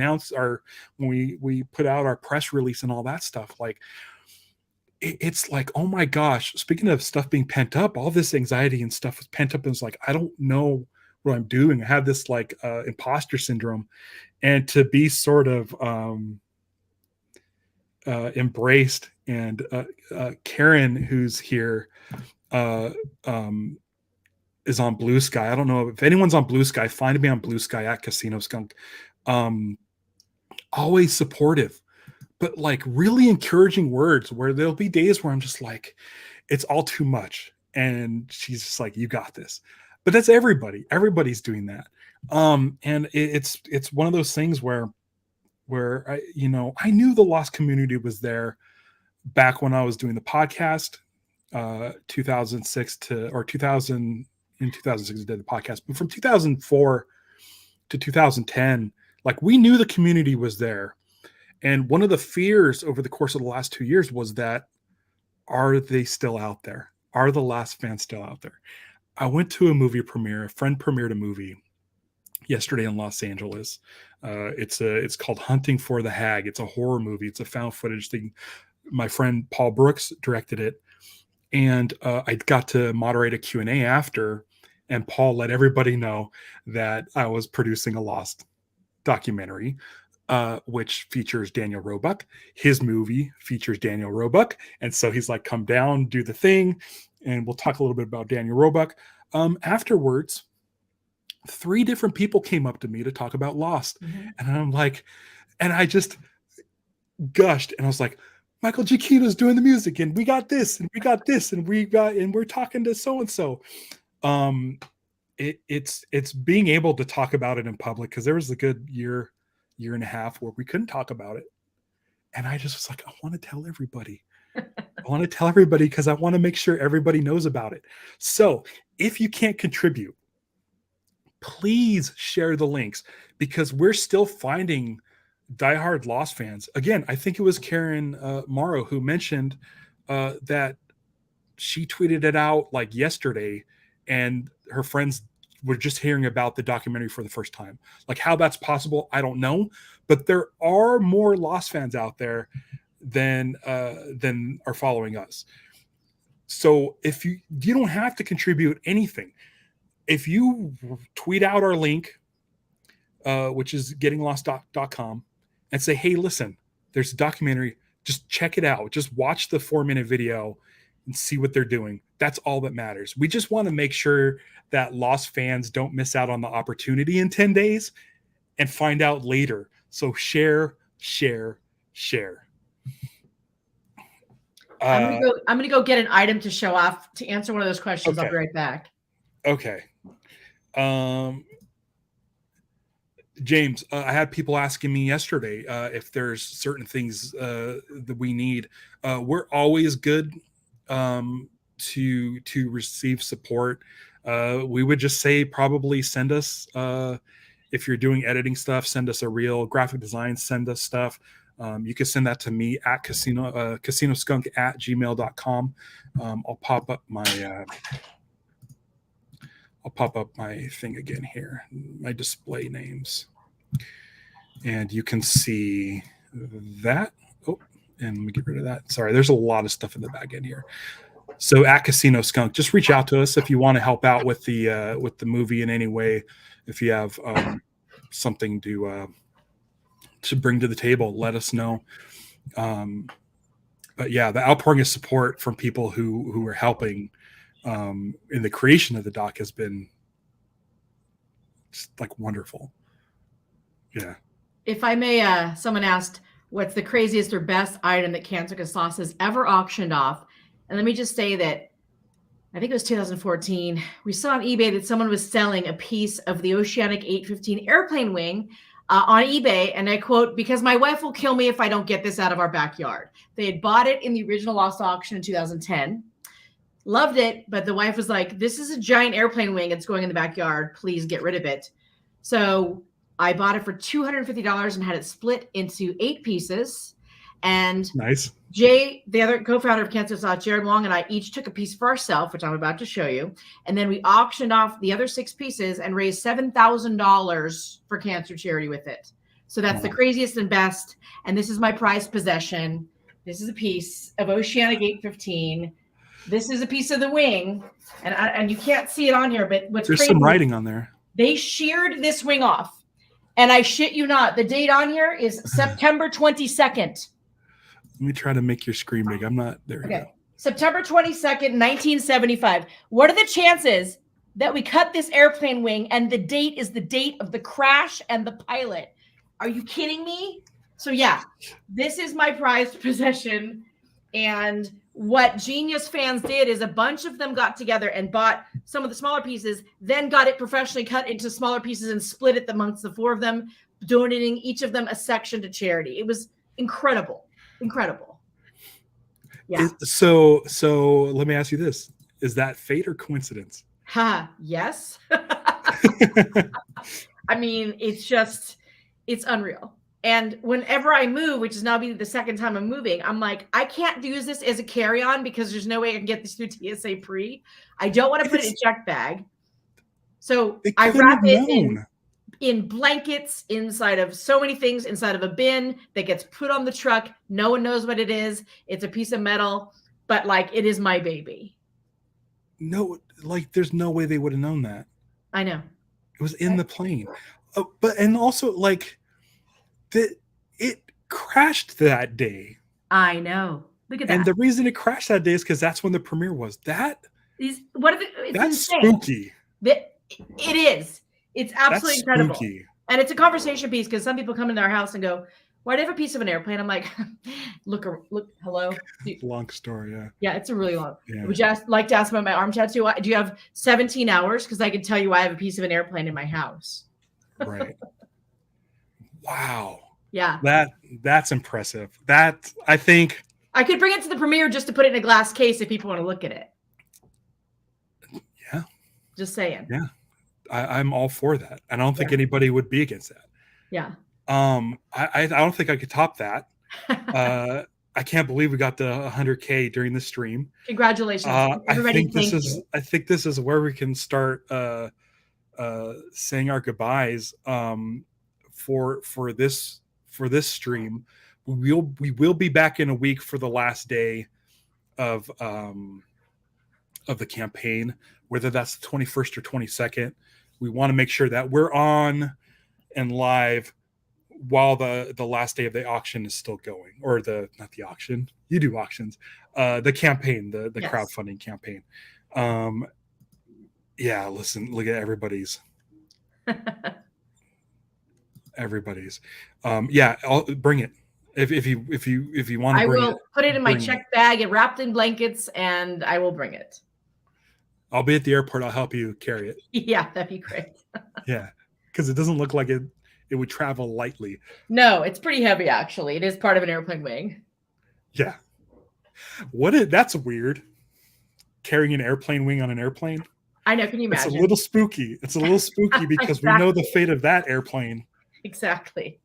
when we put out our press release and all that stuff. Like, it's like, oh my gosh, speaking of stuff being pent up, all this anxiety and stuff was pent up. And it's like, I don't know what I'm doing. I have this like imposter syndrome, and to be sort of embraced. And Karen, who's here, is on Blue Sky. I don't know if anyone's on Blue Sky. Find me on Blue Sky at Casino Skunk. Always supportive, but like really encouraging words, where there'll be days where I'm just like, it's all too much. And she's just like, you got this. But that's everybody. Everybody's doing that. And it's one of those things where I knew the Lost community was there back when I was doing the podcast, 2006 to 2000. In 2006, I did the podcast, but from 2004 to 2010, like, we knew the community was there. And one of the fears over the course of the last 2 years was that, are they still out there? Are the Last fans still out there? I went to a movie premiere. A friend premiered a movie yesterday in Los Angeles. It's called Hunting for the Hag. It's a horror movie. It's a found footage thing. My friend Paul Brooks directed it. And I got to moderate a Q&A after, and Paul let everybody know that I was producing a Lost documentary, which features Daniel Roebuck. His movie features Daniel Roebuck. And so he's like, come down, do the thing, and we'll talk a little bit about Daniel Roebuck. Afterwards, 3 different people came up to me to talk about Lost. Mm-hmm. And I'm like, and I just gushed, and I was like, Michael Giacchino's doing the music, and we got this, and we got this, and we're talking to so-and-so. It's being able to talk about it in public, because there was a good year and a half where we couldn't talk about it. And I just was like, I want to tell everybody. I want to tell everybody, because I want to make sure everybody knows about it. So if you can't contribute, please share the links, because we're still finding diehard Lost fans. Again, I think it was Karen Morrow who mentioned that she tweeted it out like yesterday, and her friends were just hearing about the documentary for the first time. Like, how that's possible, I don't know, but there are more Lost fans out there than are following us. So if you don't have to contribute anything. If you tweet out our link, which is gettinglost.com, and say, hey, listen, there's a documentary, just check it out. Just watch the 4-minute video and see what they're doing. That's all that matters. We just want to make sure that Lost fans don't miss out on the opportunity in 10 days and find out later. So share, share, share. I'm gonna go get an item to show off to answer one of those questions. Okay. I'll be right back. Okay. James, I had people asking me yesterday if there's certain things that we need. We're always good to receive support. We would just say probably send us, if you're doing editing stuff, send us a reel. Graphic design, send us stuff. You can send that to me at casinoskunk@gmail.com. I'll pop up my thing again here, my display names, and you can see that. Oh, and let me get rid of that. Sorry, there's a lot of stuff in the back end here. So at Casino Skunk, just reach out to us if you want to help out with the movie in any way. If you have something to bring to the table, let us know. But yeah, the outpouring of support from people who are helping in the creation of the doc has been just like wonderful. Yeah. If I may, someone asked, what's the craziest or best item that Cancer Sauce has ever auctioned off? And let me just say that I think it was 2014. We saw on eBay that someone was selling a piece of the Oceanic 815 airplane wing on eBay. And I quote, "Because my wife will kill me if I don't get this out of our backyard." They had bought it in the original Lost auction in 2010. Loved it. But the wife was like, "This is a giant airplane wing. It's going in the backyard. Please get rid of it." So I bought it for $250 and had it split into 8 pieces. And nice. Jay, the other co-founder of Cancer Sauce, Jared Wong, and I each took a piece for ourselves, which I'm about to show you. And then we auctioned off the other 6 pieces and raised $7,000 for cancer charity with it. So that's the craziest and best. And this is my prized possession. This is a piece of Oceanic 815. This is a piece of the wing. And you can't see it on here, but what's There's crazy, some writing on there. They sheared this wing off. And I shit you not, the date on here is September 22nd. Let me try to make your screen big. I'm not there. Okay. Yet. September 22nd, 1975. What are the chances that we cut this airplane wing and the date is the date of the crash and the pilot? Are you kidding me? So yeah, this is my prized possession. And what Genius fans did is a bunch of them got together and bought some of the smaller pieces, then got it professionally cut into smaller pieces and split it amongst the 4 of them, donating each of them a section to charity. It was incredible. Incredible. Yeah. So let me ask you this. Is that fate or coincidence? Yes. I mean, it's unreal. And whenever I move, which is now be the second time I'm moving, I'm like, I can't use this as a carry-on because there's no way I can get this through TSA pre. I don't want to put it in a check bag. So I wrap it in blankets, inside of so many things, inside of a bin that gets put on the truck. No one knows what it is. It's a piece of metal, but like it is my baby. No, like there's no way they would have known that. I know. It was in the plane. But and also like it crashed that day. I know. Look at that. And the reason it crashed that day is because that's when the premiere was. That's insane. Spooky. It is. It's absolutely incredible. Spooky. And it's a conversation piece because some people come into our house and go, "Why do you have a piece of an airplane?" I'm like, look, hello. Long story, yeah. Yeah, it's a really long. Yeah. Would you like to ask about my arm tattoo? Do you have 17 hours? Because I can tell you I have a piece of an airplane in my house. Right. Wow. Yeah. That's impressive. That I think I could bring it to the premiere just to put it in a glass case if people want to look at it. Yeah. Just saying. Yeah. I'm all for that. I don't think anybody would be against that. Yeah. I don't think I could top that. I can't believe we got the 100K during the stream. Congratulations. Everybody, I think this is where we can start saying our goodbyes for this stream. We will be back in a week for the last day of the campaign, whether that's the 21st or 22nd. We want to make sure that we're on and live while the last day of the auction is still going, or not the auction, you do auctions, the campaign, the Yes. crowdfunding campaign. Yeah, listen, look at everybody's. Yeah, I'll bring it if you want to bring it. I will put it in my bring check bag, it wrapped in blankets, and I will bring it. I'll be at the airport. I'll help you carry it. Yeah, that'd be great. Yeah, because it doesn't look like it would travel lightly. No, it's pretty heavy, actually. It is part of an airplane wing. Yeah. That's weird. Carrying an airplane wing on an airplane. I know. Can you imagine? It's a little spooky. It's a little spooky because Exactly. we know the fate of that airplane. Exactly.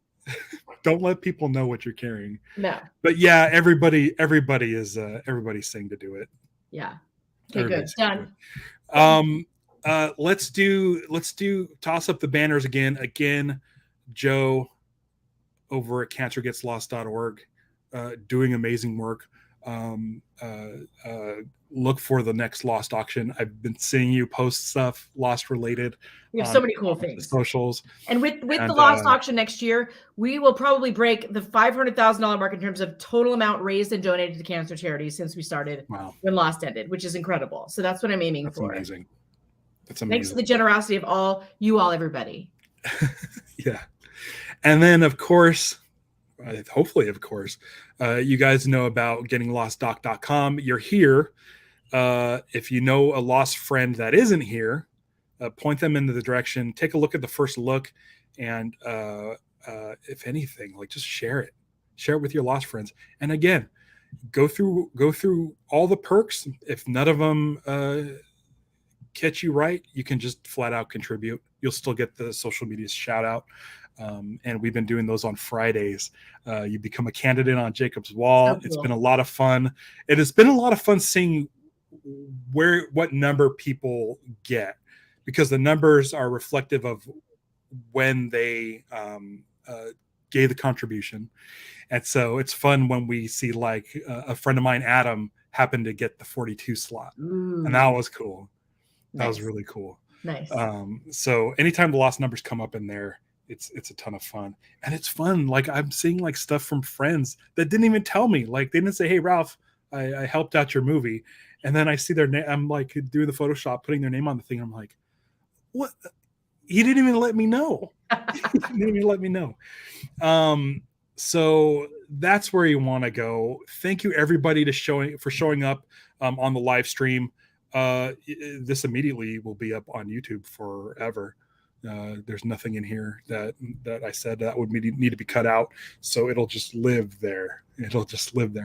Don't let people know what you're carrying. No. But yeah, everybody's saying to do it. Yeah. Okay, good. Done. Let's toss up the banners again. Joe over at cancergetslost.org, doing amazing work. Look for the next Lost auction. I've been seeing you post stuff Lost related. We have so many cool things. Socials. And with the Lost auction next year, we will probably break the $500,000 mark in terms of total amount raised and donated to cancer charities since we started when Lost ended, which is incredible. So that's what I'm aiming for. Amazing. That's amazing. Thanks to the generosity of everybody. Yeah. And then, of course, hopefully, you guys know about gettingLostDoc.com. You're here. If you know a lost friend that isn't here, point them into the direction. Take a look at the first look, and if anything, just share it. Share it with your lost friends. And again, go through all the perks. If none of them catch you right, you can just flat out contribute. You'll still get the social media shout out. And we've been doing those on Fridays. You become a candidate on Jacob's Wall. Cool. It's been a lot of fun. It has been a lot of fun seeing what number people get, because the numbers are reflective of when they gave the contribution. And so it's fun when we see a friend of mine, Adam, happened to get the 42 slot. And that was cool. Nice. That was really cool. Nice. So anytime the lost numbers come up in there, it's a ton of fun. And it's fun. I'm seeing stuff from friends that didn't even tell me. They didn't say, "Hey, Ralph, I helped out your movie." And then I see their name. I'm doing the Photoshop, putting their name on the thing. I'm like, what? He didn't even let me know. He didn't even let me know. So that's where you want to go. Thank you, everybody, for showing up on the live stream. This immediately will be up on YouTube forever. There's nothing in here that I said that would need to be cut out, so it'll just live there.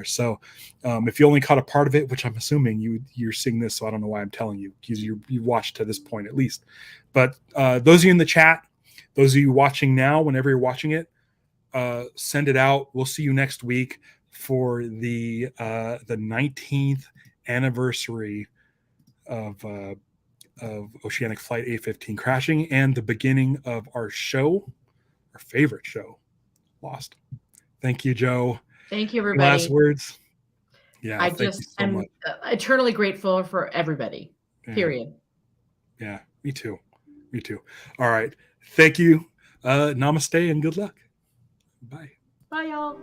So if you only caught a part of it, which I'm assuming you're seeing this, so I don't know why I'm telling you, because you watched to this point at least. But those of you in the chat, those of you watching now, whenever you're watching it, send it out. We'll see you next week for the 19th anniversary of Oceanic Flight A15 crashing, and the beginning of our favorite show, Lost. Thank you, Joe. Thank you, everybody. Last words. Yeah, I'm eternally grateful for everybody. Yeah. Period. Yeah, me too. All right. Thank you. Namaste and good luck. Bye. Bye, y'all.